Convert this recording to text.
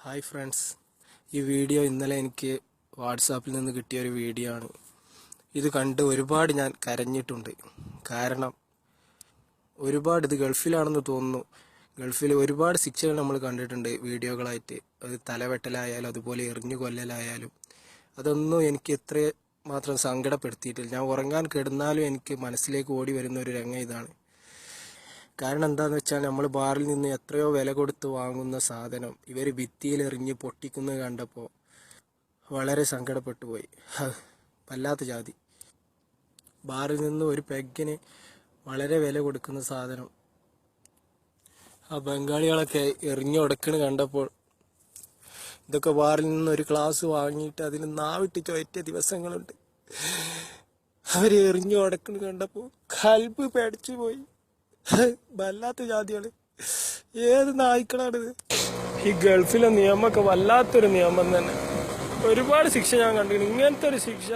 Hi friends, ഈ video ഇന്നലെ എനിക്ക് വാട്സാപ്പിൽ നിന്ന് കിട്ടിയ ഒരു വീഡിയോ ആണ്. ഇത് കണ്ട് ഒരുപാട് ഞാൻ കരഞ്ഞിട്ടുണ്ട്. കാരണം ഇത് ഗൾഫിലാണെന്ന് തോന്നുന്നു. ഗൾഫിൽ ഒരുപാട് ശിക്ഷകൾ നമ്മൾ കണ്ടിട്ടുണ്ട് വീഡിയോകളായിട്ട്. അത് തലവെട്ടലായാലും അതുപോലെ എറിഞ്ഞു കൊല്ലലായാലും അതൊന്നും എനിക്ക് എത്ര മാത്രം സങ്കടപ്പെടുത്തിയിട്ടില്ല. ഞാൻ ഉറങ്ങാൻ കിടന്നാലും എനിക്ക് മനസ്സിലേക്ക് ഓടി വരുന്ന ഒരു രംഗം ഇതാണ്. കാരണം എന്താണെന്ന് വെച്ചാൽ നമ്മൾ ബാറിൽ നിന്ന് എത്രയോ വില കൊടുത്ത് വാങ്ങുന്ന സാധനം ഇവർ ഭിത്തിയിലെറിഞ്ഞ് പൊട്ടിക്കുന്നത് കണ്ടപ്പോൾ വളരെ സങ്കടപ്പെട്ടു പോയി. വല്ലാത്ത ജാതി. ബാറിൽ നിന്ന് ഒരു പെഗ്ഗിന് വളരെ വില കൊടുക്കുന്ന സാധനം ആ ബംഗാളികളൊക്കെ എറിഞ്ഞുടക്കണ് കണ്ടപ്പോൾ, ഇതൊക്കെ ബാറിൽ നിന്ന് ഒരു ഗ്ലാസ് വാങ്ങിയിട്ട് അതിന് നാവിട്ട് ചൊയറ്റ ദിവസങ്ങളുണ്ട്. അവർ എറിഞ്ഞു ഉടക്കണ് കണ്ടപ്പോൾ കൽബ് പേടിച്ചു പോയി. വല്ലാത്ത ജാതികള്. ഏത് നായ്ക്കളാണിത്? ഈ ഗൾഫിലെ നിയമമൊക്കെ വല്ലാത്തൊരു നിയമം തന്നെ. ഒരുപാട് ശിക്ഷ ഞാൻ കണ്ടിരുന്നു. ഇങ്ങനത്തെ ഒരു ശിക്ഷ